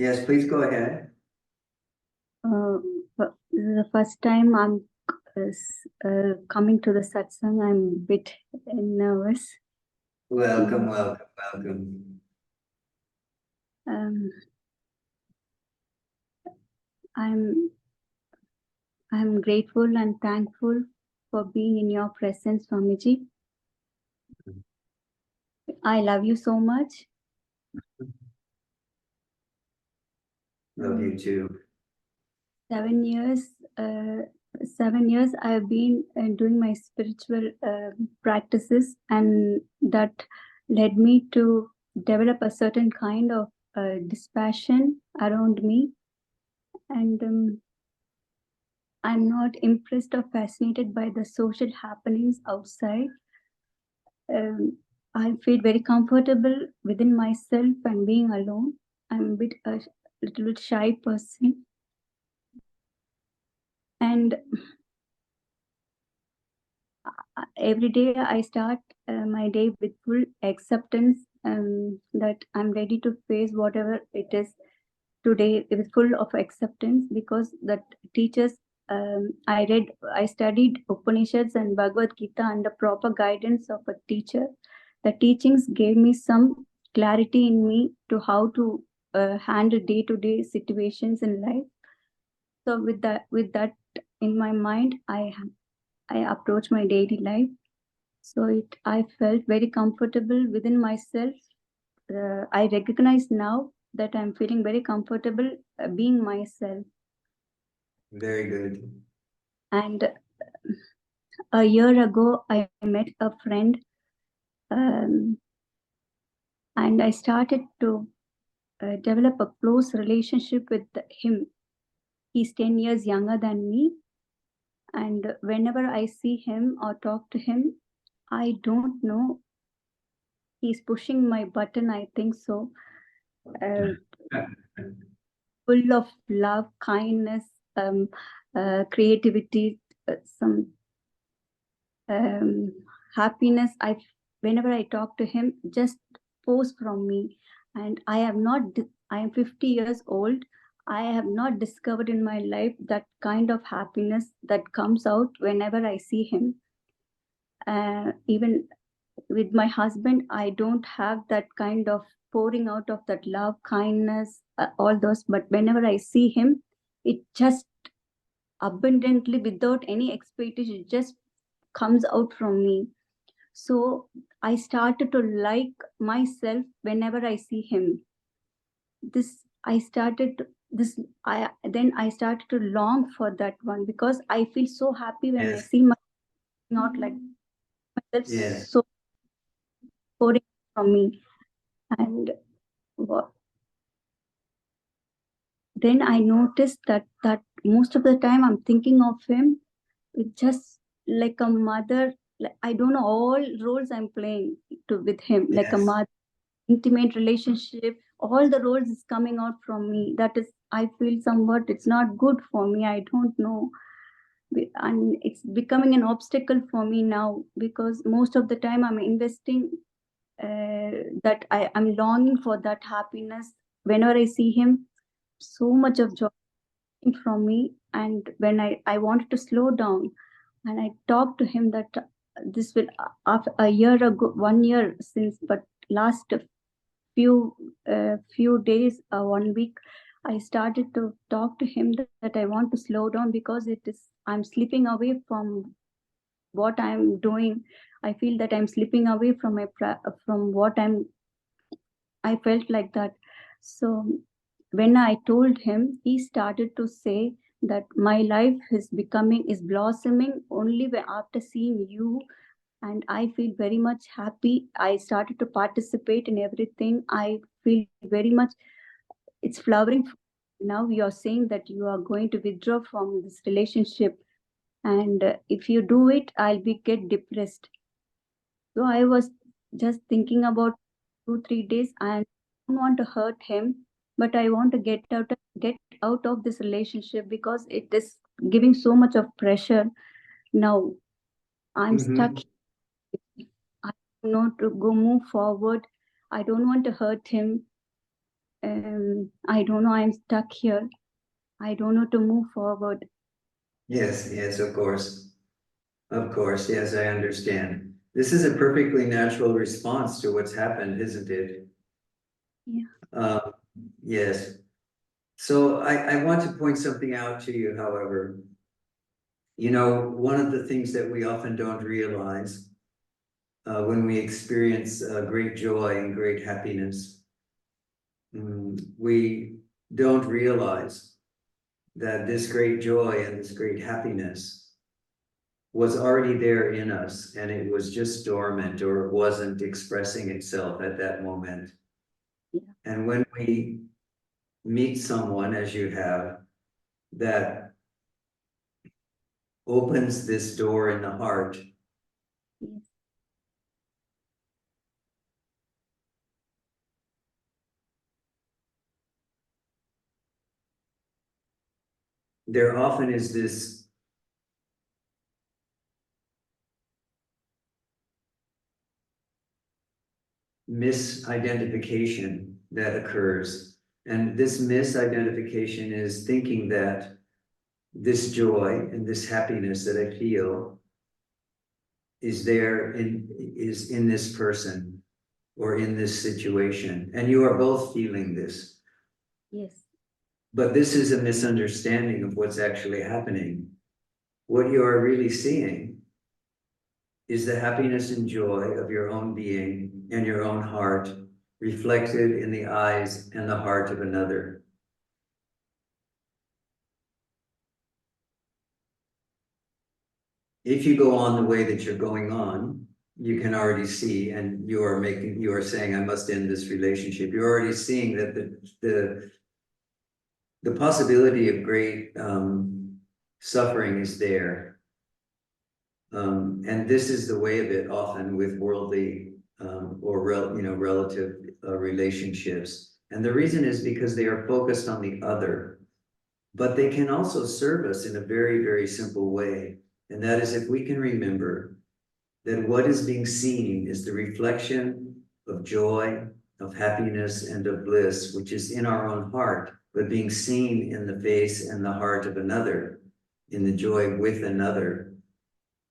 Yes, please go ahead. This is the first time I'm coming to the satsang. I'm a bit nervous. Welcome, welcome, welcome. I'm grateful and thankful for being in your presence, Swamiji. I love you so much. Love you too. 7 years. 7 years I've been doing my spiritual practices, and that led me to develop a certain kind of dispassion around me, and I'm not impressed or fascinated by the social happenings outside. I feel very comfortable within myself and being alone. I'm a little bit shy person, and every day I start my day with full acceptance, that I'm ready to face whatever it is today with full of acceptance, because that teachers, I studied Upanishads and Bhagavad Gita under proper guidance of a teacher. The teachings gave me some clarity in me to how to handle day-to-day situations in life. So with that in my mind, I approach my daily life. So I felt very comfortable within myself. I recognize now that I'm feeling very comfortable being myself. Very good. And a year ago, I met a friend, and I started to develop a close relationship with him. He's 10 years younger than me. And whenever I see him or talk to him, I don't know, he's pushing my button, I think so. Full of love, kindness, creativity, some happiness. Whenever I talk to him, just pours from me. And I am 50 years old. I have not discovered in my life that kind of happiness that comes out whenever I see him. Even with my husband, I don't have that kind of pouring out of that love, kindness, all those. But whenever I see him, it just abundantly, without any expectation, it just comes out from me. So I started to like myself whenever I see him. I started to long for that one, because I feel so happy when I see myself not like myself, so pouring from me. And then I noticed that most of the time I'm thinking of him with just like a mother. Like, I don't know, all roles I'm playing with him, like a mother, intimate relationship, all the roles is coming out from me. That is, I feel somewhat it's not good for me. I don't know. And it's becoming an obstacle for me now, because most of the time I'm investing that I'm longing for that happiness. Whenever I see him, so much of joy from me. And when I wanted to slow down, and I talked to him that this will, after a year ago, 1 year since, but last few days, 1 week, I started to talk to him that I want to slow down, because I'm slipping away from what I'm doing. I feel that I'm slipping away from from what I felt like that. So when I told him, he started to say that my life is blossoming only after seeing you, and I feel very much happy. I started to participate in everything. I feel very much it's flowering. Now you're saying that you are going to withdraw from this relationship, and if you do it, I'll get depressed. So I was just thinking about 2-3 days, and I don't want to hurt him, but I want to get out of this relationship, because it is giving so much of pressure. Now I'm stuck. I don't know to go move forward. I don't want to hurt him. I don't know, I'm stuck here. I don't know to move forward. Yes, yes, of course. Of course, yes, I understand. This is a perfectly natural response to what's happened, isn't it? Yeah. Yes. So I want to point something out to you, however. You know, one of the things that we often don't realize when we experience great joy and great happiness, we don't realize that this great joy and this great happiness was already there in us, and it was just dormant, or it wasn't expressing itself at that moment. Yeah. And when we meet someone, as you have, that opens this door in the heart, Yes. there often is this misidentification that occurs. And this misidentification is thinking that this joy and this happiness that I feel is in this person or in this situation. And you are both feeling this. Yes. But this is a misunderstanding of what's actually happening. What you are really seeing is the happiness and joy of your own being and your own heart reflected in the eyes and the heart of another. If you go on the way that you're going on, you can already see, and you are saying, I must end this relationship. You're already seeing that the possibility of great suffering is there. And this is the way of it often with worldly relative relationships. And the reason is because they are focused on the other, but they can also serve us in a very, very simple way. And that is if we can remember that what is being seen is the reflection of joy, of happiness, and of bliss, which is in our own heart, but being seen in the face and the heart of another, in the joy with another,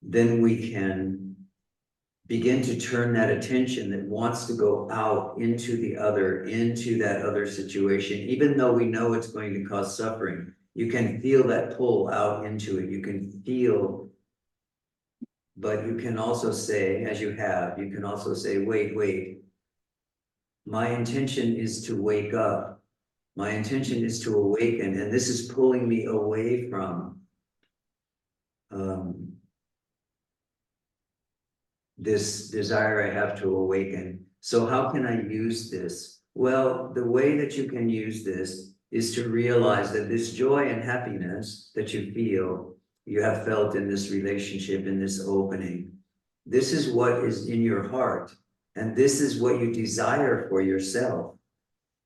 then we can begin to turn that attention that wants to go out into the other, into that other situation, even though we know it's going to cause suffering. You can feel that pull out into it. You can feel, but you can also say, as you have, you can also say, wait, my intention is to wake up. My intention is to awaken, and this is pulling me away from this desire I have to awaken. So how can I use this? Well, the way that you can use this is to realize that this joy and happiness that you feel, you have felt in this relationship, in this opening, this is what is in your heart. And this is what you desire for yourself,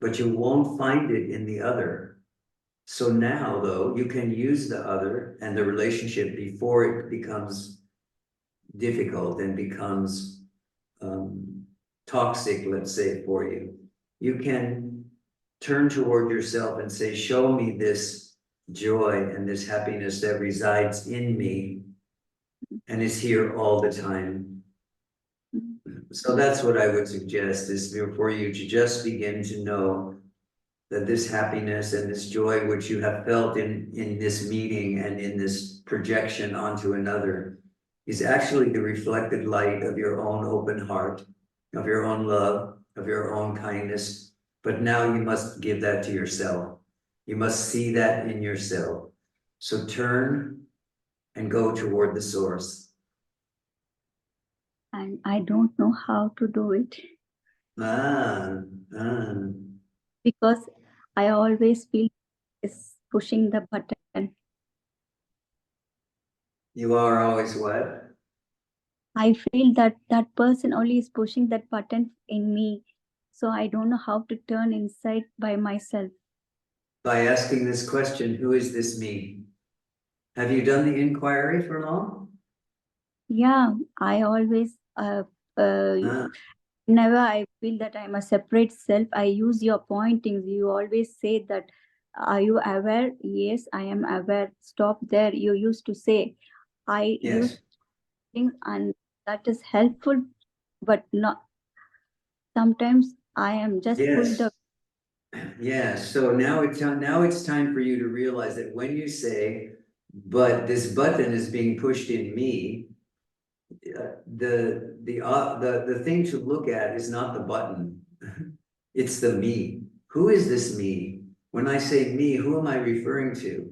but you won't find it in the other. So now, though, you can use the other and the relationship before it becomes difficult and becomes toxic, let's say, for you. You can turn toward yourself and say, show me this joy and this happiness that resides in me and is here all the time. So that's what I would suggest, is for you to just begin to know that this happiness and this joy which you have felt in this meeting and in this projection onto another is actually the reflected light of your own open heart, of your own love, of your own kindness. But now you must give that to yourself. You must see that in yourself. So turn and go toward the source. And I don't know how to do it because I always feel is pushing the button. You are always what? I feel that that person only is pushing that button in me. So I don't know how to turn inside by myself. By asking this question, who is this me? Have you done the inquiry for long? Yeah, I always whenever I feel that I'm a separate self, I use your pointings. You always say that, are you aware? Yes, I am aware. Stop there. You used to say, I use Yes, things, and that is helpful, but not sometimes I am just pulled yes, up. yes. So now it's time for you to realize that when you say, but this button is being pushed in me, the thing to look at is not the button. It's the me. Who is this me? When I say me, who am I referring to?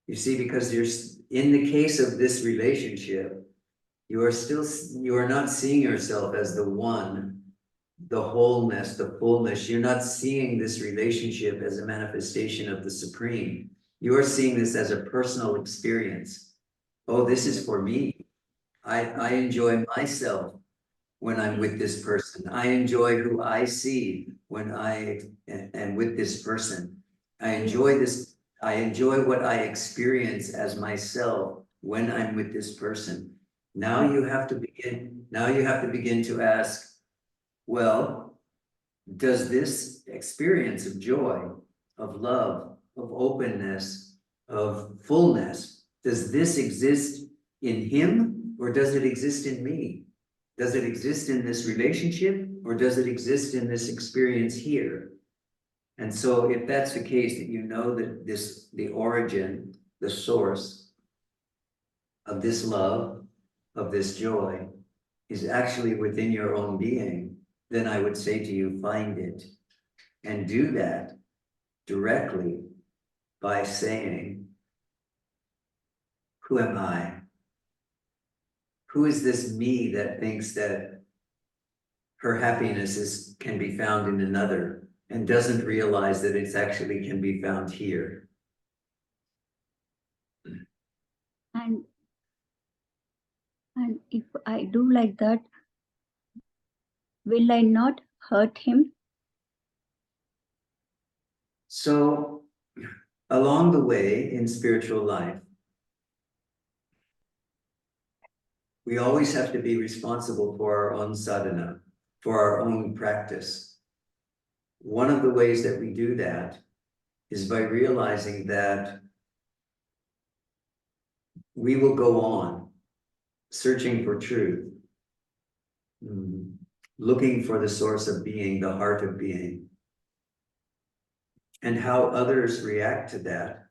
You see, because in the case of this relationship, you are not seeing yourself as the one, the wholeness, the fullness. You're not seeing this relationship as a manifestation of the supreme. You are seeing this as a personal experience. Oh, this is for me. I enjoy myself when I'm with this person. I enjoy who I see when I am with this person. I enjoy this. I enjoy what I experience as myself when I'm with this person. Now you have to begin. Now you have to begin to ask, well, does this experience of joy, of love, of openness, of fullness, does this exist in him or does it exist in me? Does it exist in this relationship or does it exist in this experience here? And so if that's the case, that you know that the origin, the source of this love, of this joy, is actually within your own being, then I would say to you, find it and do that directly by saying, who am I? Who is this me that thinks that her happiness can be found in another and doesn't realize that it's actually can be found here? And and if I do like that, will I not hurt him? So along the way in spiritual life, we always have to be responsible for our own sadhana, for our own practice. One of the ways that we do that is by realizing that we will go on searching for truth, looking for the source of being, the heart of being, and how others react to that,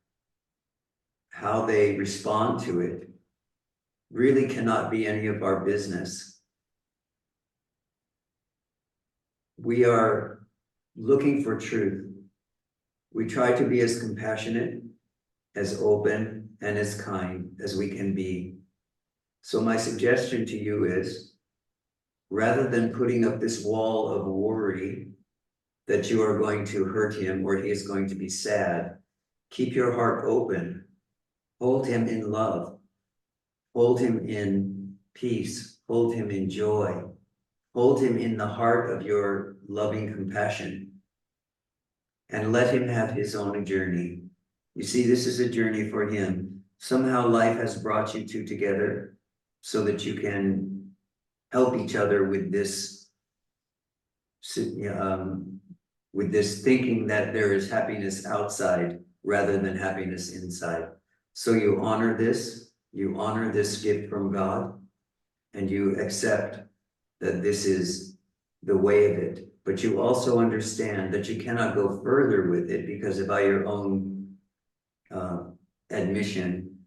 how they respond to it, really cannot be any of our business. We are looking for truth. We try to be as compassionate, as open, and as kind as we can be. So my suggestion to you is, rather than putting up this wall of worry that you are going to hurt him or he is going to be sad, keep your heart open, hold him in love, hold him in peace, hold him in joy, hold him in the heart of your loving compassion, and let him have his own journey. You see, this is a journey for him. Somehow life has brought you two together so that you can help each other with this thinking that there is happiness outside rather than happiness inside. So you honor this gift from God, and you accept that this is the way of it. But you also understand that you cannot go further with it because by your own admission,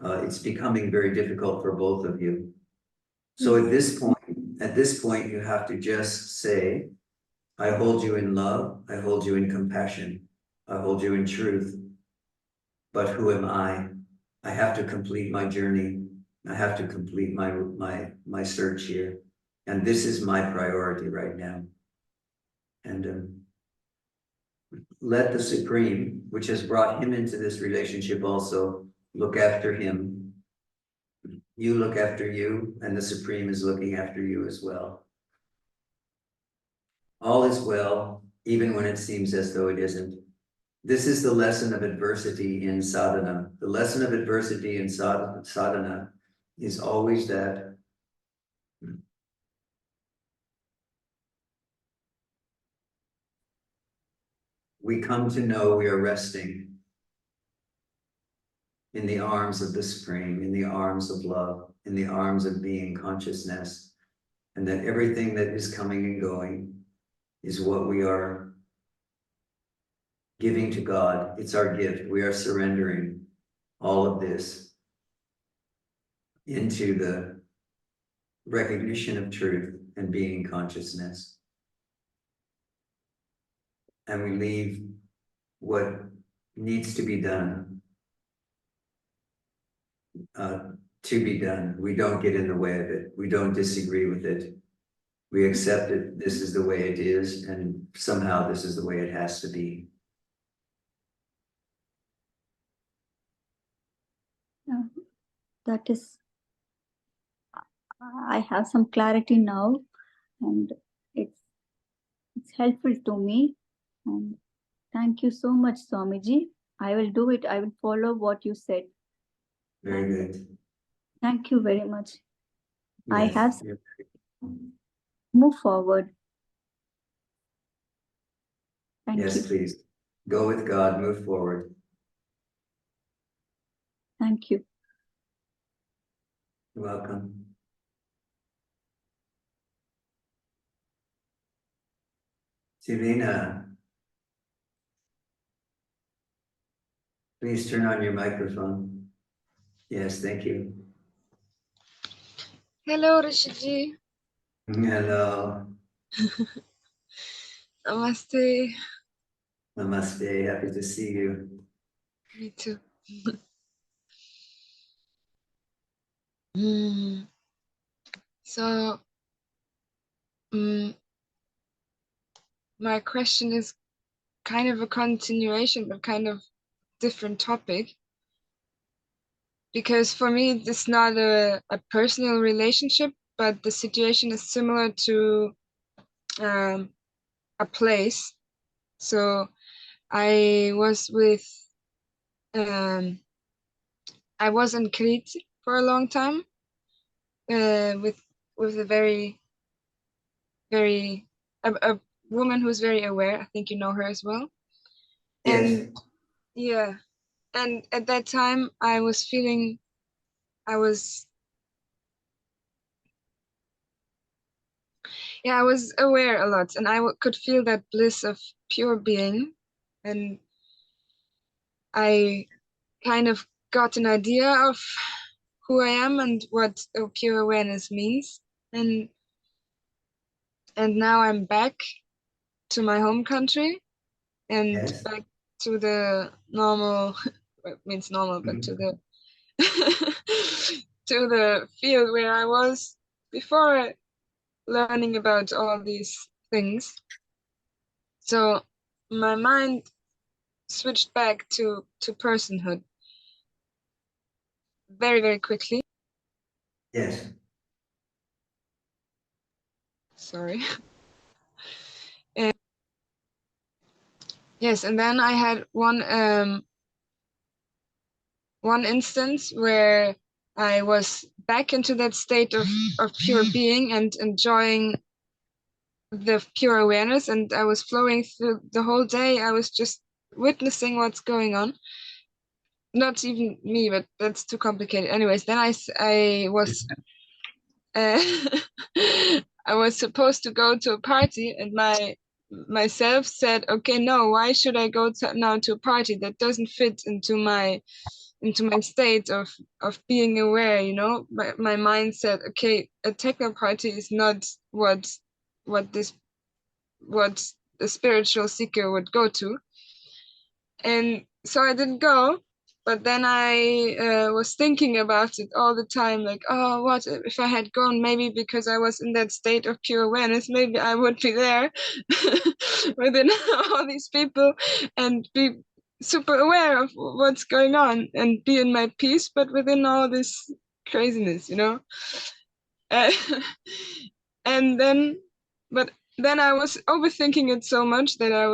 it's becoming very difficult for both of you. So Yes. at this point, you have to just say, I hold you in love, I hold you in compassion, I hold you in truth. But who am I? I have to complete my journey. I have to complete my search here. And this is my priority right now. And let the Supreme, which has brought him into this relationship also, look after him. You look after you, and the Supreme is looking after you as well. All is well, even when it seems as though it isn't. This is the lesson of adversity in sadhana. The lesson of adversity in sadhana is always that we come to know we are resting in the arms of the Supreme, in the arms of love, in the arms of being consciousness, and that everything that is coming and going is what we are giving to God. It's our gift. We are surrendering all of this into the recognition of truth and being consciousness. And we leave what needs to be done to be done. We don't get in the way of it. We don't disagree with it. We accept it. This is the way it is, and somehow this is the way it has to be. That is, I have some clarity now, and it's helpful to me. And thank you so much, Swamiji. I will do it. I will follow what you said. Very good. Thank you very much. I Yes. have move forward. Thank Yes, you. please. Go with God, move forward. Thank you. You're welcome. Silina, please turn on your microphone. Yes, thank you. Hello, Rishiji. Hello. Namaste. Namaste. Happy to see you. Me too. Mm. So, my question is kind of a continuation, but kind of different topic. Because for me, it's not a personal relationship, but the situation is similar to a place. So, I was I was in Crete for a long time, with a very a woman who's very aware. I think you know her as well. Yes. And yeah, and at that time I was feeling I was I was aware a lot, and I could feel that bliss of pure being, and I kind of got an idea of who I am and what pure awareness means. And now I'm back to my home country and Yes. back to the normal, it means normal, but to the to the field where I was before learning about all these things. So my mind switched back to personhood very, very quickly. Yes. Sorry. And yes, and then I had one instance where I was back into that state of pure being and enjoying the pure awareness, and I was flowing through the whole day. I was just witnessing what's going on. Not even me, but that's too complicated. Anyways, then I was I was supposed to go to a party, and myself said, okay, no, why should I go now to a party that doesn't fit into my state of being aware, you know? My mind said, okay, a techno party is not what a spiritual seeker would go to. And so I didn't go, but then I was thinking about it all the time, like, oh, what if I had gone? Maybe because I was in that state of pure awareness, maybe I would be there within all these people and be super aware of what's going on and be in my peace, but within all this craziness, you know? Uh, and but then I was overthinking it so much that I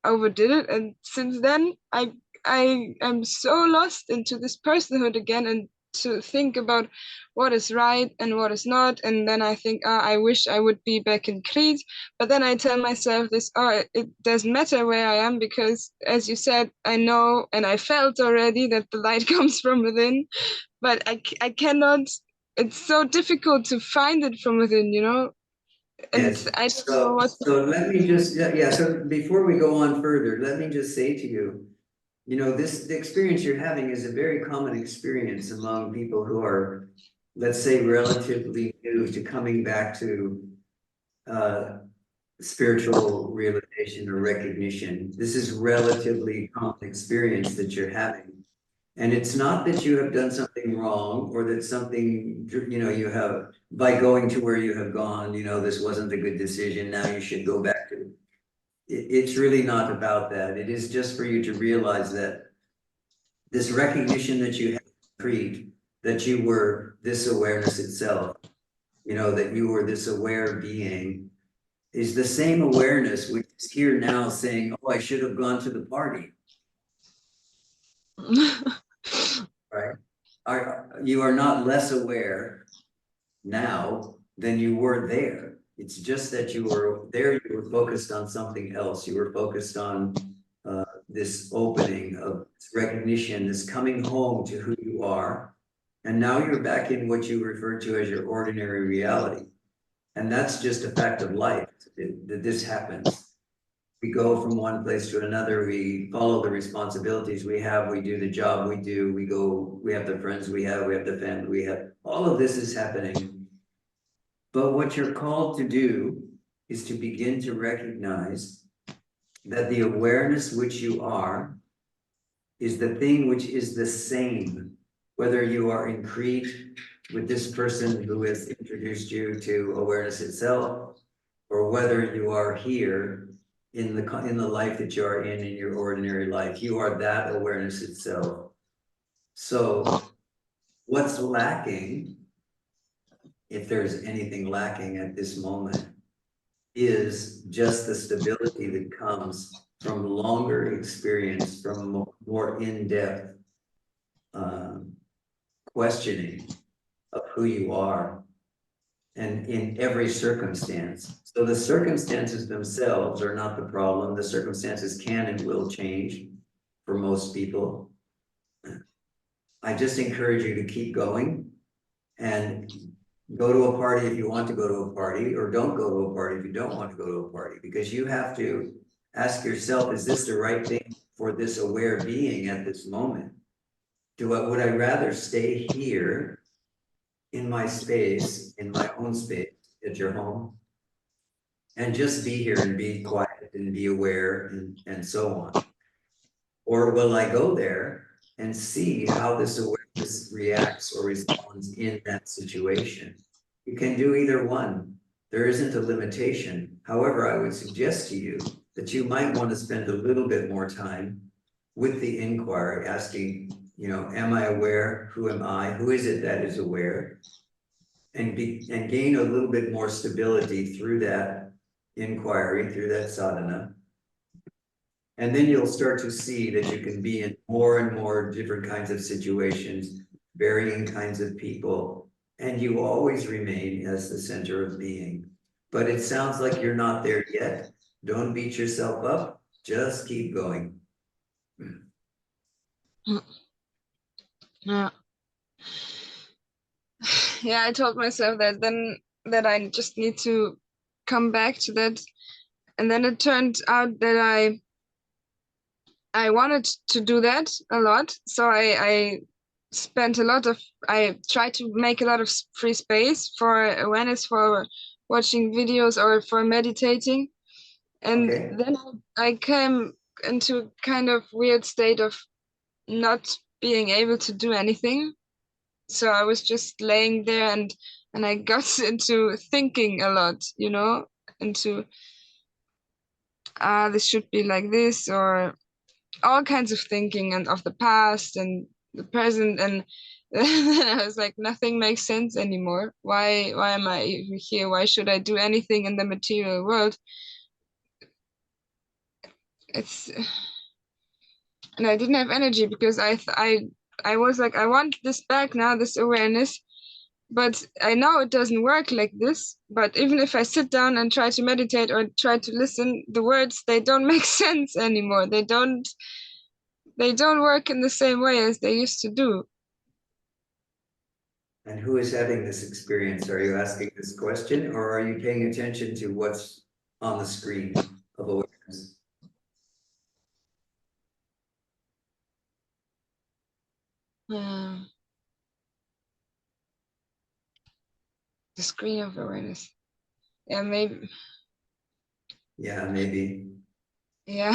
overdid it, and since then I am so lost into this personhood again and to think about what is right and what is not. And then I think, I wish I would be back in Crete. But then I tell myself this, it doesn't matter where I am, because as you said, I know and I felt already that the light comes from within, but I cannot, it's so difficult to find it from within, you know? And Yes, I don't know what. so let me just, yeah, so before we go on further, let me just say to you, you know, the experience you're having is a very common experience among people who are, let's say, relatively new to coming back to uh, spiritual realization or recognition. This is relatively common experience that you're having. And it's not that you have done something wrong or that something, you know, you have, by going to where you have gone, you know, this wasn't a good decision, now you should go back to it. It's really not about that. It is just for you to realize that this recognition that you have creed, that you were this awareness itself, you know, that you were this aware being, is the same awareness which is here now saying, oh, I should have gone to the party, right? You are not less aware now than you were there. It's just that you were there, you were focused on something else. You were focused on this opening of this recognition, this coming home to who you are. And now you're back in what you refer to as your ordinary reality. And that's just a fact of life, that this happens. We go from one place to another, we follow the responsibilities we have, we do the job we do, we go, we have the friends we have the family we have. All of this is happening. But what you're called to do is to begin to recognize that the awareness which you are is the thing which is the same, whether you are in Crete with this person who has introduced you to awareness itself, or whether you are here in the life that you are in your ordinary life. You are that awareness itself. So what's lacking, if there's anything lacking at this moment, is just the stability that comes from longer experience, from more in-depth questioning of who you are and in every circumstance. So the circumstances themselves are not the problem. The circumstances can and will change for most people. I just encourage you to keep going and go to a party if you want to go to a party, or don't go to a party if you don't want to go to a party, because you have to ask yourself, is this the right thing for this aware being at this moment? Would I rather stay here in my space, in my own space at your home, and just be here and be quiet and be aware and so on? Or will I go there and see how this awareness reacts or responds in that situation? You can do either one. There isn't a limitation. However, I would suggest to you that you might want to spend a little bit more time with the inquiry, asking, you know, am I aware? Who am I? Who is it that is aware? And gain a little bit more stability through that inquiry, through that sadhana. And then you'll start to see that you can be in more and more different kinds of situations, varying kinds of people, and you always remain as the center of being. But it sounds like you're not there yet. Don't beat yourself up. Just keep going. Yeah. Yeah, I told myself that then, that I just need to come back to that. And then it turned out that I wanted to do that a lot. So I spent a lot of, I tried to make a lot of free space for awareness, for watching videos or for meditating. And Okay. then I came into a kind of weird state of not being able to do anything. So I was just laying there, and I got into thinking a lot, you know, into this should be like this, or all kinds of thinking, and of the past and the present. And then I was like, nothing makes sense anymore. Why am I even here? Why should I do anything in the material world? It's And I didn't have energy, because I I was like, I want this back now, this awareness, but I know it doesn't work like this. But even if I sit down and try to meditate or try to listen, the words, they don't make sense anymore. They don't work in the same way as they used to do. And who is having this experience? Are you asking this question, or are you paying attention to what's on the screen of awareness? The screen of awareness. Yeah, maybe. Yeah, maybe. Yeah.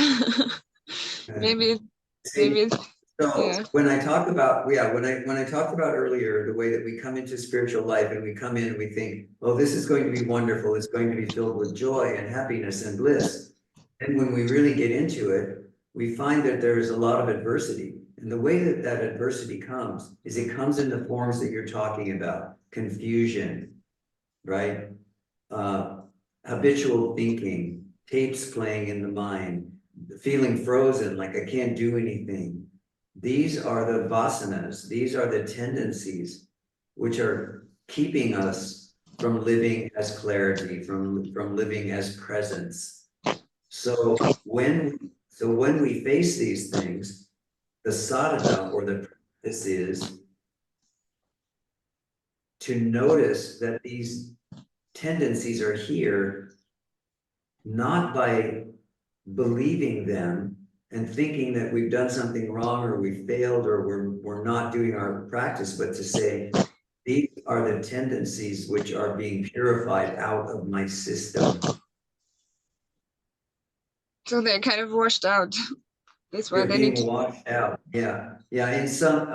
maybe See, it's, so yeah. when I talk about, when I talked about earlier, the way that we come into spiritual life and we come in and we think, oh, this is going to be wonderful. It's going to be filled with joy and happiness and bliss. And when we really get into it, we find that there is a lot of adversity. And the way that that adversity comes is it comes in the forms that you're talking about: confusion, right? Habitual thinking, tapes playing in the mind, feeling frozen, like I can't do anything. These are the vasanas, these are the tendencies which are keeping us from living as clarity, from living as presence. So when we face these things, the sadhana or the practice is to notice that these tendencies are here, not by believing them and thinking that we've done something wrong or we failed or we're not doing our practice, but to say, these are the tendencies which are being purified out of my system. So they're kind of washed out. That's why They're they need being to. washed out. Yeah. Yeah. In some,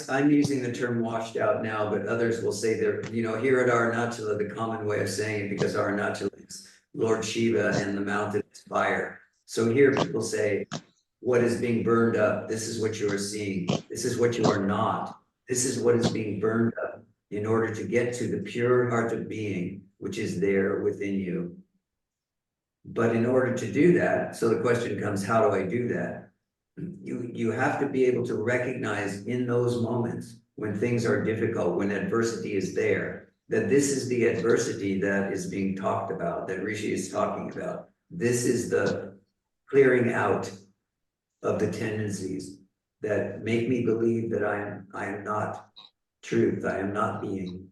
I'm using the term washed out now, but others will say they're, here at Arunachala, the common way of saying it, because Arunachala is Lord Shiva and the mountain is fire. So here people say, what is being burned up? This is what you are seeing. This is what you are not. This is what is being burned up in order to get to the pure heart of being, which is there within you. But in order to do that, so the question comes, how do I do that? You have to be able to recognize in those moments when things are difficult, when adversity is there, that this is the adversity that is being talked about, that Rishi is talking about. This is the clearing out of the tendencies that make me believe that I am not truth, I am not being.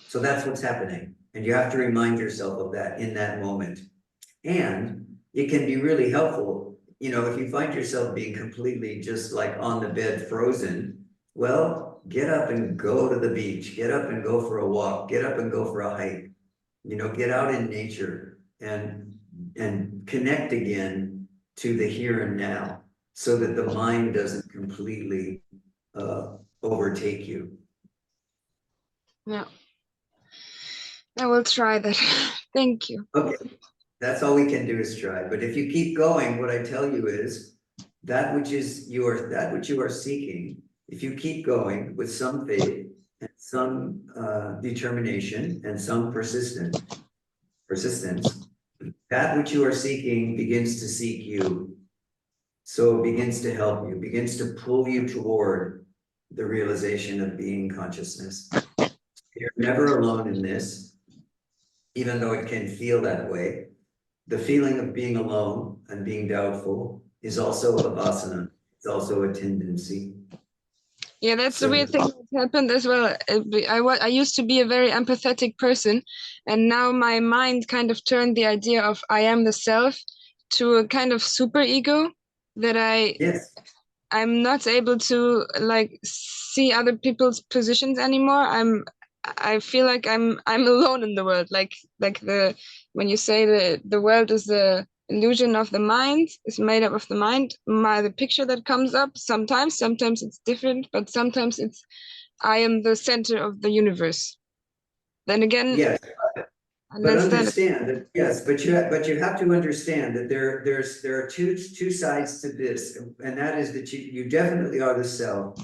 So that's what's happening. And you have to remind yourself of that in that moment. And it can be really helpful, if you find yourself being completely just like on the bed frozen, well, get up and go to the beach, get up and go for a walk, get up and go for a hike, get out in nature and connect again to the here and now, so that the mind doesn't completely overtake you. Yeah. I will try that. Thank you. Okay, that's all we can do is try. But if you keep going, what I tell you is that which you are seeking, if you keep going with some faith and some determination and some persistence, that which you are seeking begins to seek you. So it begins to help you, begins to pull you toward the realization of being consciousness. You're never alone in this, even though it can feel that way. The feeling of being alone and being doubtful is also a vasana. It's also a tendency. Yeah, that's the So, weird thing that happened as well. I used to be a very empathetic person, and now my mind kind of turned the idea of I am the self to a kind of super ego that yes. I'm not able to like see other people's positions anymore. I feel like I'm alone in the world. Like when you say the world is the illusion of the mind, is made up of the mind. The picture that comes up sometimes it's different, but sometimes it's I am the center of the universe. Then again, Yes. and But that's then understand that, yes, but you have to understand that there are two sides to this, and that is that you definitely are the self,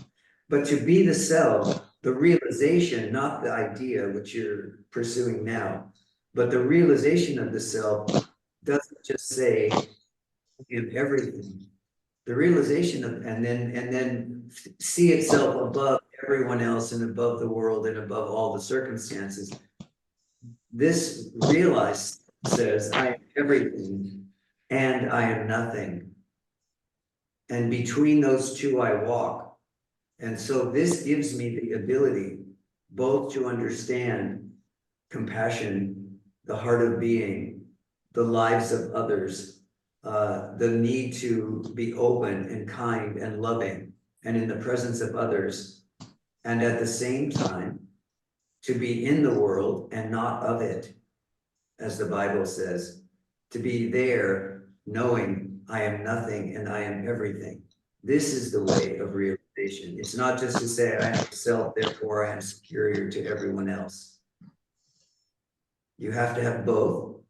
but to be the self, the realization, not the idea which you're pursuing now, but the realization of the self doesn't just say I am everything. The realization of, and then see itself above everyone else and above the world and above all the circumstances. This realized says, I am everything and I am nothing. And between those two I walk. And so this gives me the ability both to understand compassion, the heart of being, the lives of others, the need to be open and kind and loving and in the presence of others, and at the same time to be in the world and not of it, as the Bible says, to be there knowing I am nothing and I am everything. This is the way of realization. It's not just to say I am self, therefore I am superior to everyone else. You have to have both.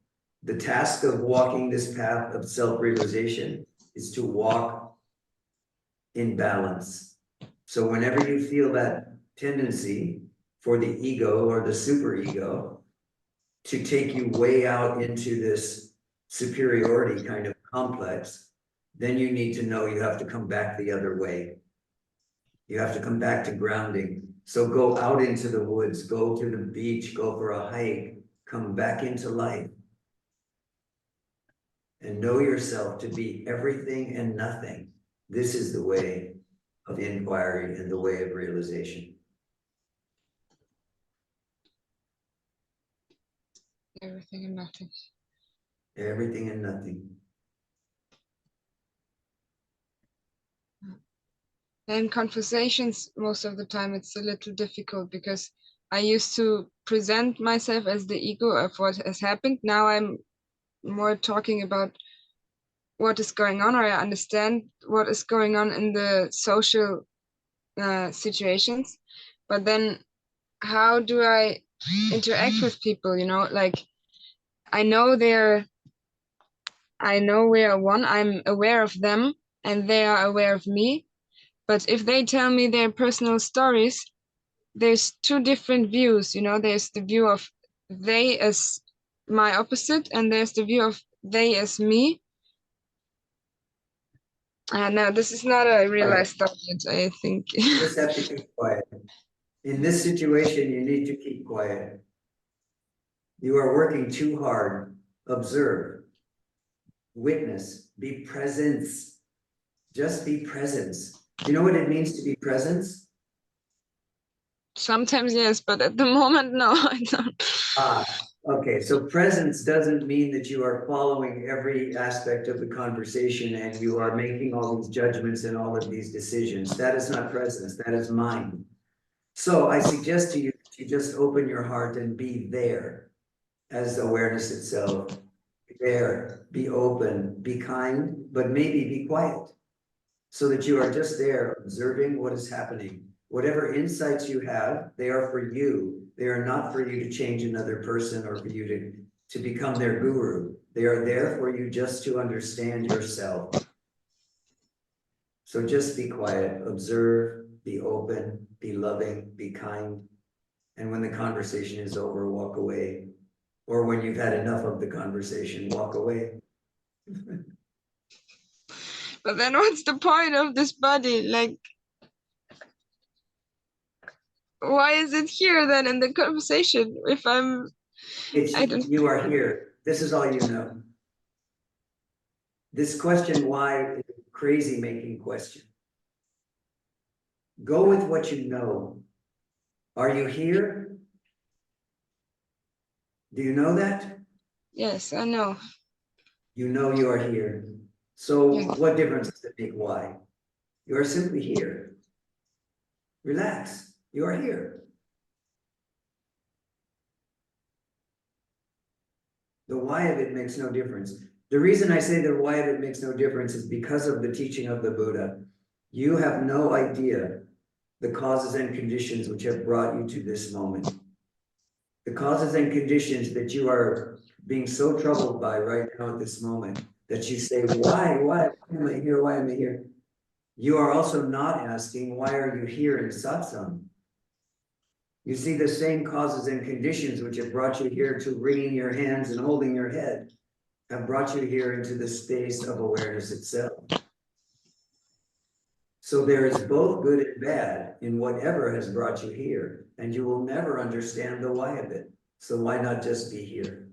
The task of walking this path of self-realization is to walk in balance. So whenever you feel that tendency for the ego or the superego to take you way out into this superiority kind of complex, then you need to know you have to come back the other way. You have to come back to grounding. So go out into the woods, go to the beach, go for a hike, come back into life. And know yourself to be everything and nothing. This is the way of inquiry and the way of realization. Everything and nothing. Everything and nothing. In conversations, most of the time it's a little difficult because I used to present myself as the ego of what has happened. Now I'm more talking about what is going on, or I understand what is going on in the social situations. But then how do I interact with people? You know, like I know we are one, I'm aware of them and they are aware of me. But if they tell me their personal stories, there's two different views, you know, there's the view of they as my opposite, and there's the view of they as me. No, this is not a realized thought yet, I think. You just have to keep quiet. In this situation, you need to keep quiet. You are working too hard. Observe, witness, be presence. Just be presence. Do you know what it means to be presence? Sometimes yes, but at the moment, no, I don't. Okay, so presence doesn't mean that you are following every aspect of the conversation and you are making all these judgments and all of these decisions. That is not presence, that is mind. So I suggest to you that you just open your heart and be there as awareness itself. Be there, be open, be kind, but maybe be quiet. So that you are just there observing what is happening. Whatever insights you have, they are for you. They are not for you to change another person or for you to become their guru. They are there for you just to understand yourself. So just be quiet, observe, be open, be loving, be kind. And when the conversation is over, walk away. Or when you've had enough of the conversation, walk away. But then what's the point of this body? Like, why is it here then in the conversation if I don't... You are here. This is all you know. This question why is a crazy making question. Go with what you know. Are you here? Do you know that? Yes, I know. You know you are here. So Yeah. what difference does it make why? You are simply here. Relax. You are here. The why of it makes no difference. The reason I say the why of it makes no difference is because of the teaching of the Buddha. You have no idea the causes and conditions which have brought you to this moment. The causes and conditions that you are being so troubled by right now at this moment, that you say, why am I here? Why am I here? You are also not asking, why are you here in satsang? You see the same causes and conditions which have brought you here to wringing your hands and holding your head, have brought you here into the space of awareness itself. So there is both good and bad in whatever has brought you here, and you will never understand the why of it. So why not just be here?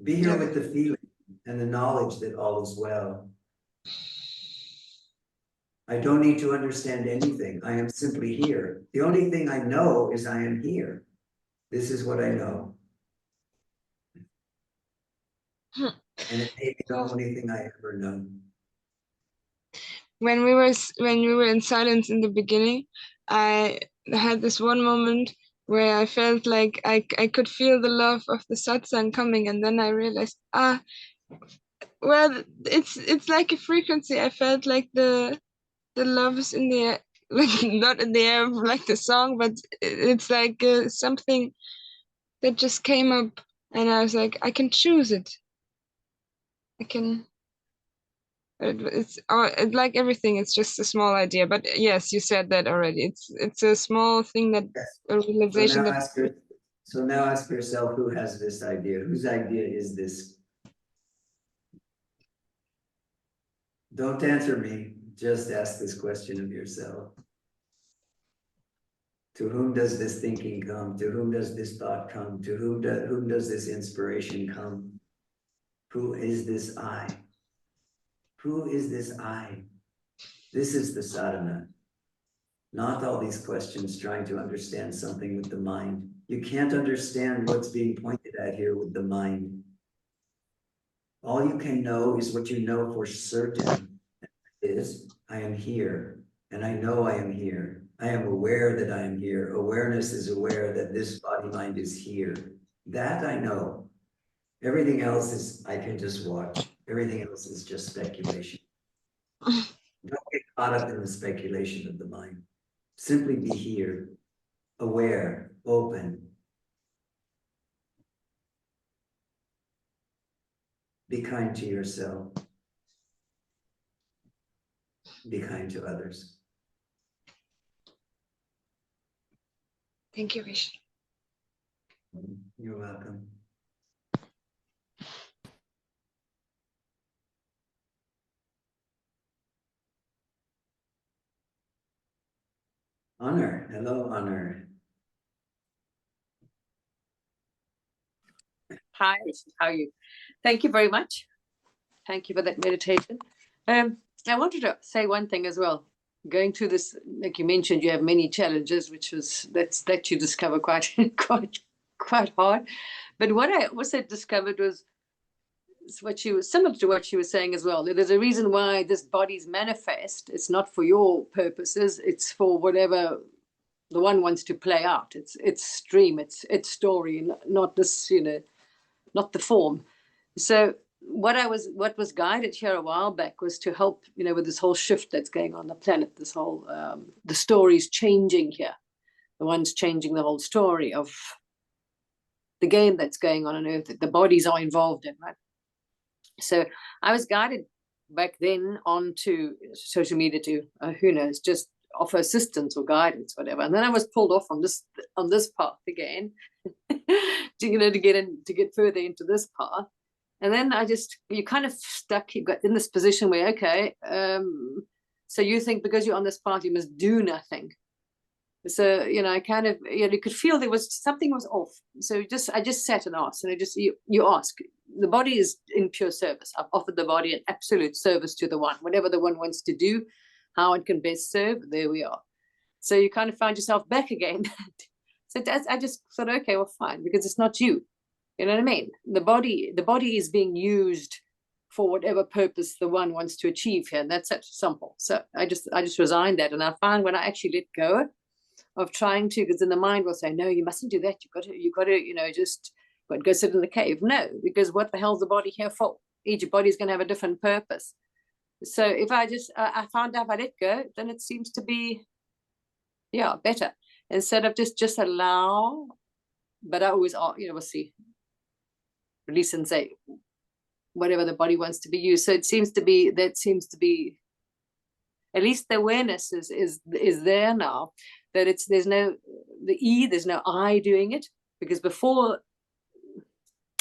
Be here Yeah. with the feeling and the knowledge that all is well. I don't need to understand anything. I am simply here. The only thing I know is I am here. This is what I know. And it may be the So only thing I ever know. when we were in silence in the beginning, I had this one moment where I felt like I could feel the love of the satsang coming, and then I realized, well, it's like a frequency. I felt like the love is in the air, like not in the air like the song, but it's like something that just came up, and I was like, I can choose it. I can. It's like everything. It's just a small idea, but yes, you said that already. It's a small thing that Yes. a So realization now that. ask yourself, who has this idea? Whose idea is this? Don't answer me. Just ask this question of yourself. To whom does this thinking come? To whom does this thought come? To whom does this inspiration come? Who is this I? Who is this I? This is the sadhana. Not all these questions trying to understand something with the mind. You can't understand what's being pointed at here with the mind. All you can know is what you know for certain is, I am here, and I know I am here. I am aware that I am here. Awareness is aware that this body mind is here. That I know. Everything else is, I can just watch. Everything else is just speculation. Don't get caught up in the speculation of the mind. Simply be here, aware, open. Be kind to yourself. Be kind to others. Thank you, Rishi. You're welcome. Honor. Hello, Honor. Hi, how are you? Thank you very much. Thank you for that meditation. I wanted to say one thing as well. Going through this, like you mentioned, you have many challenges, which was that you discover quite quite hard. But what I also discovered was what she was similar to what she was saying as well. There's a reason why this body's manifest. It's not for your purposes. It's for whatever the one wants to play out. It's stream. It's story, not this, not the form. So what was guided here a while back was to help, with this whole shift that's going on the planet, this whole the story's changing here. The one's changing the whole story of the game that's going on Earth that the bodies are involved in, right? So I was guided back then onto social media to who knows, just offer assistance or guidance, whatever. And then I was pulled off on this path again, to get further into this path. And then you kind of stuck, you got in this position where, okay, so you think because you're on this path, you must do nothing. So, I kind of, you could feel there was something was off. So I just sat and asked, and you ask, the body is in pure service. I've offered the body an absolute service to the one, whatever the one wants to do, how it can best serve, there we are. So you kind of find yourself back again. So I just thought, okay, well, fine, because it's not you. You know what I mean? The body is being used for whatever purpose the one wants to achieve here, and that's such simple. So I just resigned that, and I found when I actually let go of trying to, because then the mind will say, no, you mustn't do that. You got to, just go sit in the cave. No, because what the hell's the body here for? Each body is going to have a different purpose. So if I found out if I let go, then it seems to be, better. Instead of just allow, but I always, we'll see, release and say whatever the body wants to be used. So it seems to be at least the awareness is there now, that there's no I doing it, because before,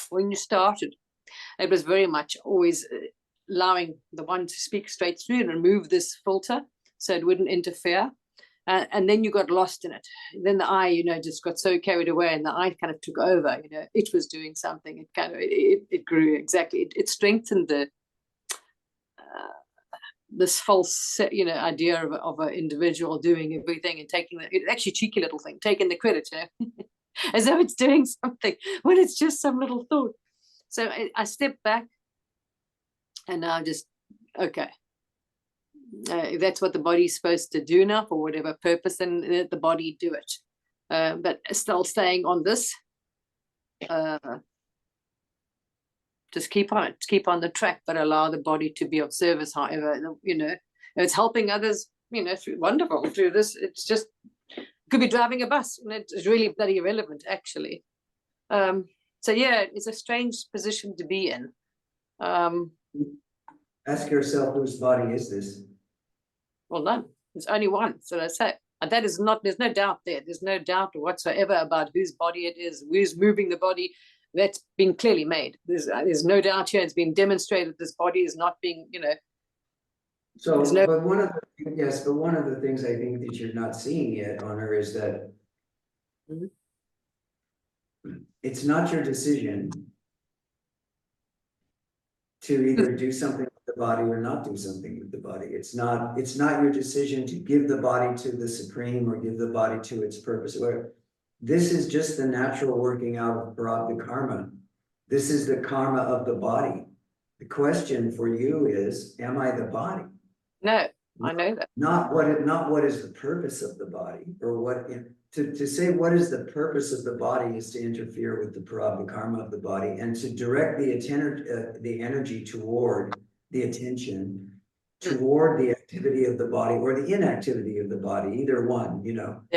when you started, it was very much always allowing the one to speak straight through and remove this filter so it wouldn't interfere. And then you got lost in it. Then the I, just got so carried away, and the I kind of took over. It was doing something. It kind of it grew exactly. It strengthened the this false idea of an individual doing everything and taking it's actually a cheeky little thing, taking the credit, as though it's doing something when it's just some little thought. So I stepped back, and now just okay. If that's what the body's supposed to do now for whatever purpose, then let the body do it. But still staying on this, just keep on the track, but allow the body to be of service. However, it's helping others. Wonderful through this. It's just could be driving a bus, and it's really bloody irrelevant, actually. So yeah, it's a strange position to be in. Ask yourself, whose body is this? Well, none. There's only one. So I say, and that is not. There's no doubt there. There's no doubt whatsoever about whose body it is, who's moving the body. That's been clearly made. There's no doubt here. It's been demonstrated. This body is not being, So, but one of the things I think that you're not seeing yet, Honor, is that it's not your decision to either do something with the body or not do something with the body. It's not your decision to give the body to the Supreme or give the body to its purpose. This is just the natural working out of prarabdha karma. This is the karma of the body. The question for you is, am I the body? No, I know that. Not what is the purpose of the body, or what to say what is the purpose of the body is to interfere with the prarabdha karma of the body and to direct the energy toward the attention toward the activity of the body or the inactivity of the body, either one, Yeah.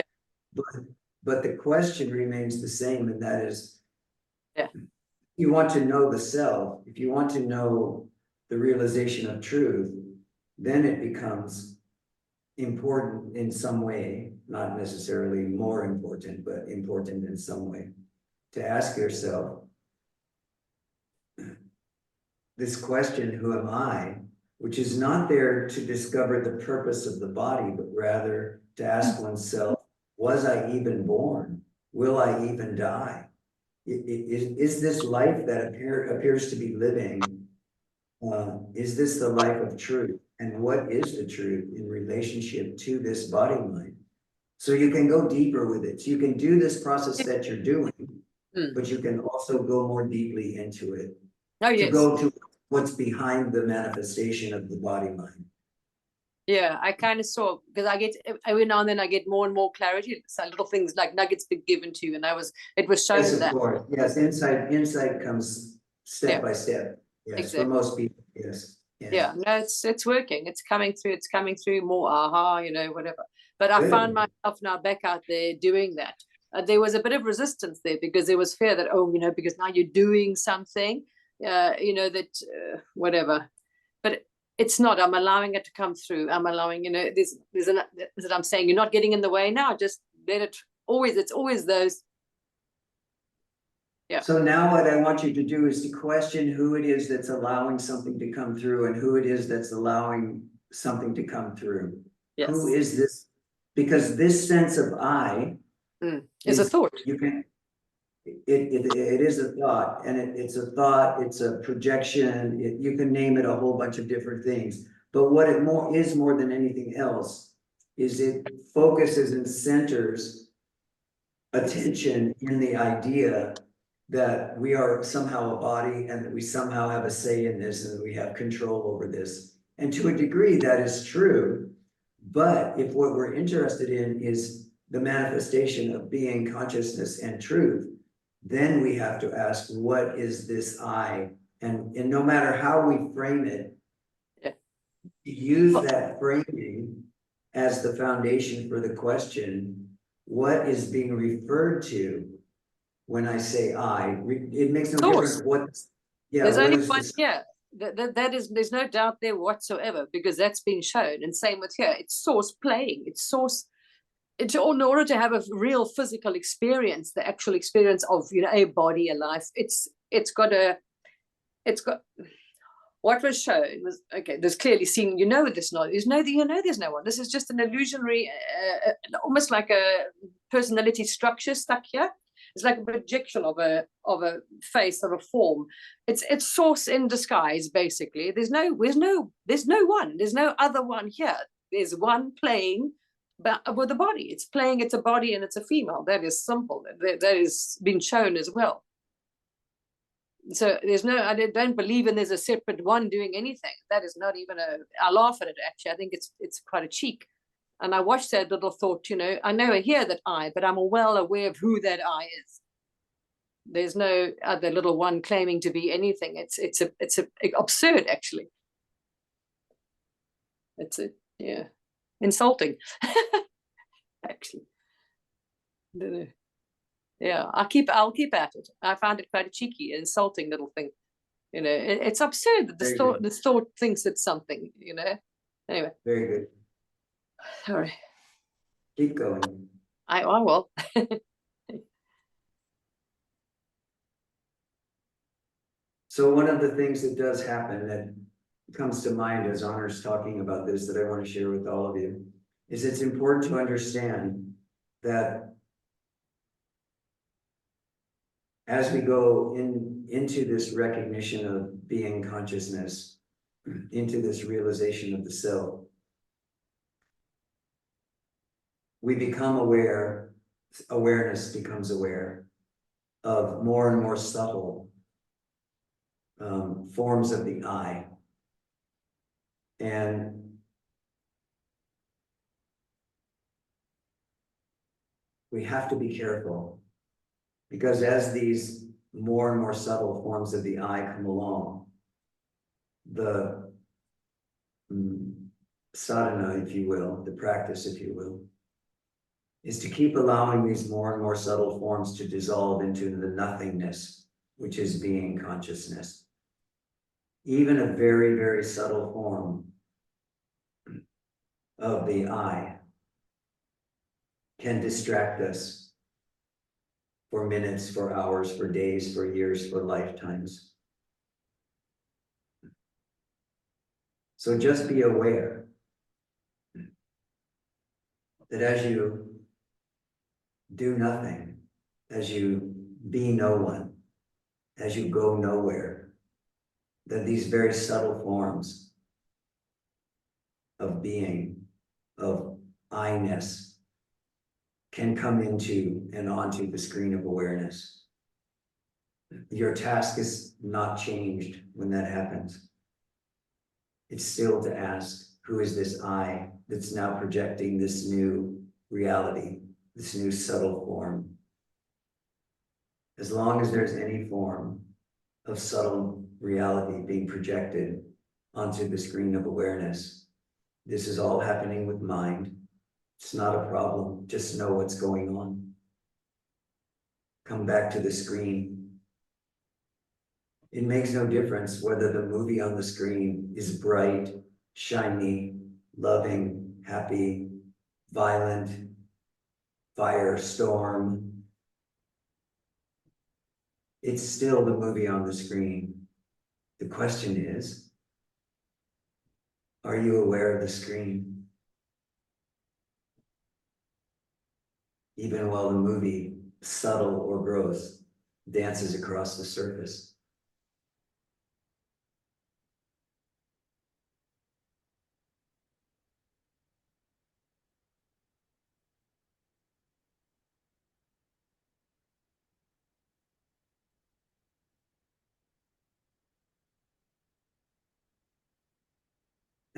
But the question remains the same, and that is, you want to know the self, if you want to know the realization of truth, then it becomes important in some way, not necessarily more important, but important in some way, to ask yourself this question, who am I? Which is not there to discover the purpose of the body, but rather to ask oneself, was I even born? Will I even die? Is this life that appears to be living, is this the life of truth? And what is the truth in relationship to this body mind? So you can go deeper with it. So you can do this process that you're doing, but you can also go more deeply into it. Oh, yes. To go to what's behind the manifestation of the body mind. Yeah, I kind of saw, because every now and then I get more and more clarity. So little things like nuggets been given to you, and it was shown Yes, that. of course. Yes, insight comes step by step. Yes, exactly. For most people, yes. Yeah, no, it's working. It's coming through more aha, whatever. But I found myself now back out there doing that. There was a bit of resistance there because there was fear that, because now you're doing something, whatever. But it's not. I'm allowing it to come through. I'm allowing, there's that I'm saying, you're not getting in the way now. Just let it always. It's always those. Yeah. So now what I want you to do is to question who it is that's allowing something to come through and who it is that's allowing something to come through. Yes. Who is this? Because this sense of I is a thought. You can. It is a thought, and it's a thought, it's a projection, you can name it a whole bunch of different things. But what it is more than anything else is it focuses and centers attention in the idea that we are somehow a body and that we somehow have a say in this and that we have control over this. And to a degree that is true, but if what we're interested in is the manifestation of being, consciousness, and truth, then we have to ask, what is this I? And no matter how we frame it, use that framing as the foundation for the question, what is being referred to when I say I? It makes no difference what. There's only one here. That is, there's no doubt there whatsoever, because that's been shown. And same with here. It's source playing. It's source. In order to have a real physical experience, the actual experience of a body, a life, it's got what was shown was, okay, there's clearly seen, there's no one. This is just an illusionary, almost like a personality structure stuck here. It's like a projection of a face, of a form. It's source in disguise, basically. There's no one. There's no other one here. There's one playing, but with a body. It's playing. It's a body and it's a female. That is simple. That is been shown as well. So I don't believe in there's a separate one doing anything. That is not even I laugh at it, actually. I think it's quite a cheek. And I watched that little thought, I know here that I, but I'm well aware of who that I is. There's no other little one claiming to be anything. It's absurd, actually. Insulting, actually. Yeah, I'll keep at it. I found it quite a cheeky, insulting little thing. It's absurd that this thought thinks it's something. Anyway. Very good. Sorry. Keep going. I will. So one of the things that does happen that comes to mind as Honor's talking about this that I want to share with all of you is it's important to understand that as we go into this recognition of being consciousness, into this realization of the self, we become aware, awareness becomes aware of more and more subtle forms of the I. And we have to be careful, because as these more and more subtle forms of the I come along, the sadhana, if you will, the practice, if you will, is to keep allowing these more and more subtle forms to dissolve into the nothingness, which is being consciousness. Even a very, very subtle form of the I can distract us for minutes, for hours, for days, for years, for lifetimes. So just be aware that as you do nothing, as you be no one, as you go nowhere, that these very subtle forms of being, of I-ness, can come into and onto the screen of awareness. Your task is not changed when that happens. It's still to ask, who is this I that's now projecting this new reality, this new subtle form? As long as there's any form of subtle reality being projected onto the screen of awareness, this is all happening with mind. It's not a problem. Just know what's going on. Come back to the screen. It makes no difference whether the movie on the screen is bright, shiny, loving, happy, violent, fire, storm. It's still the movie on the screen. The question is, are you aware of the screen? Even while the movie, subtle or gross, dances across the surface.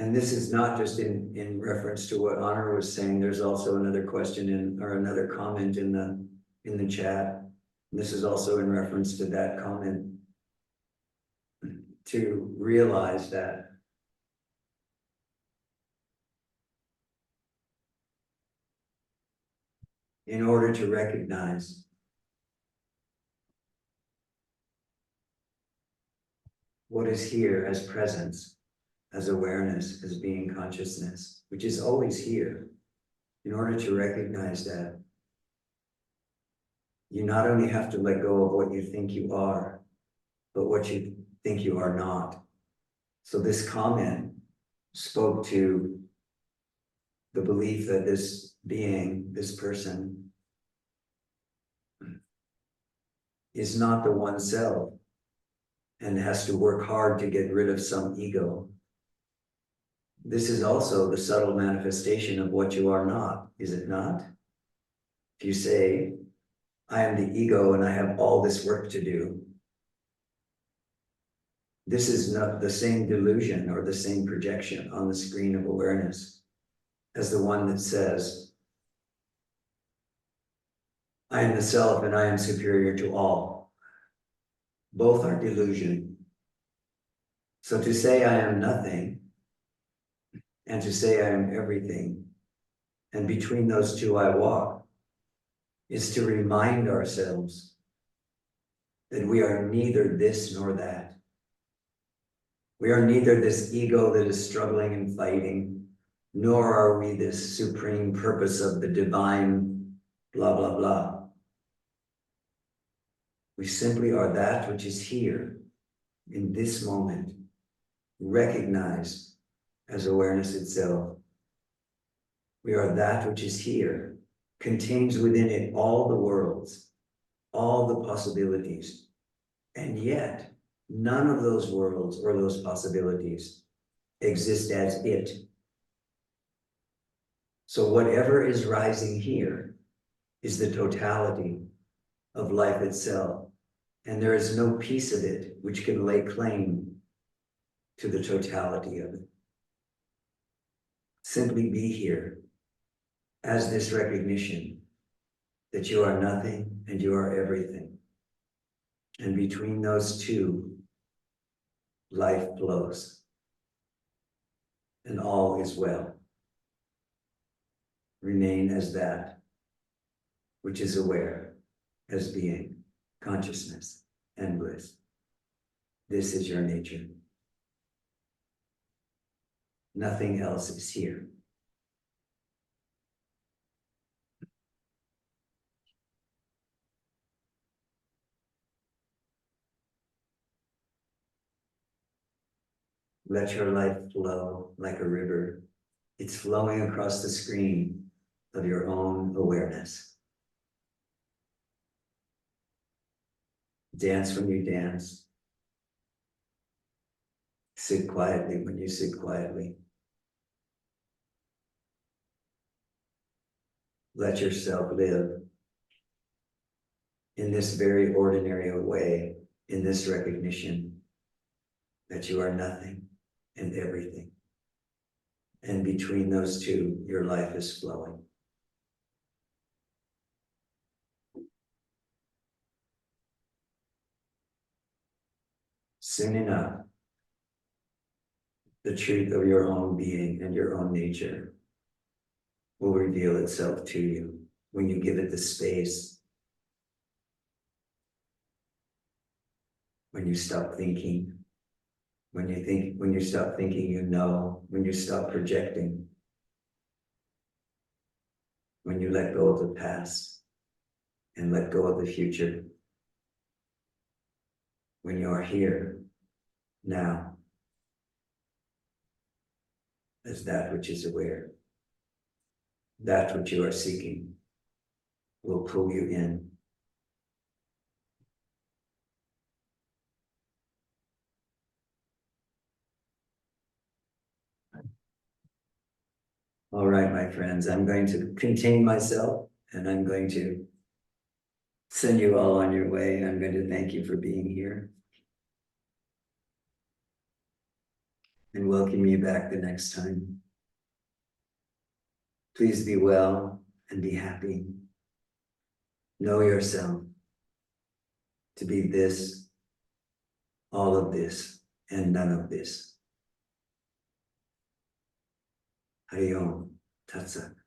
And this is not just in reference to what Honor was saying. There's also another question or another comment in the chat. And this is also in reference to that comment. To realize that in order to recognize what is here as presence, as awareness, as being consciousness, which is always here, in order to recognize that, you not only have to let go of what you think you are, but what you think you are not. So this comment spoke to the belief that this being, this person, is not the one self and has to work hard to get rid of some ego. This is also the subtle manifestation of what you are not, is it not? If you say, I am the ego and I have all this work to do, this is not the same delusion or the same projection on the screen of awareness as the one that says, I am the self and I am superior to all. Both are delusion. So to say I am nothing and to say I am everything, and between those two I walk, is to remind ourselves that we are neither this nor that. We are neither this ego that is struggling and fighting, nor are we this supreme purpose of the divine, blah, blah, blah. We simply are that which is here in this moment, recognized as awareness itself. We are that which is here, contains within it all the worlds, all the possibilities, and yet none of those worlds or those possibilities exist as it. So whatever is rising here is the totality of life itself, and there is no piece of it which can lay claim to the totality of it. Simply be here as this recognition that you are nothing and you are everything. And between those two, life flows and all is well. Remain as that which is aware, as being, consciousness, and bliss. This is your nature. Nothing else is here. Let your life flow like a river. It's flowing across the screen of your own awareness. Dance when you dance. Sit quietly when you sit quietly. Let yourself live in this very ordinary way, in this recognition that you are nothing and everything. And between those two, your life is flowing. Soon enough, the truth of your own being and your own nature will reveal itself to you when you give it the space, when you stop thinking, when you stop thinking you know, when you stop projecting, when you let go of the past and let go of the future, when you are here now as that which is aware, that which you are seeking will pull you in. All right, my friends, I'm going to contain myself and I'm going to send you all on your way. I'm going to thank you for being here and welcome you back the next time. Please be well and be happy. Know yourself to be this, all of this, and none of this. Hari Om Tat Sat.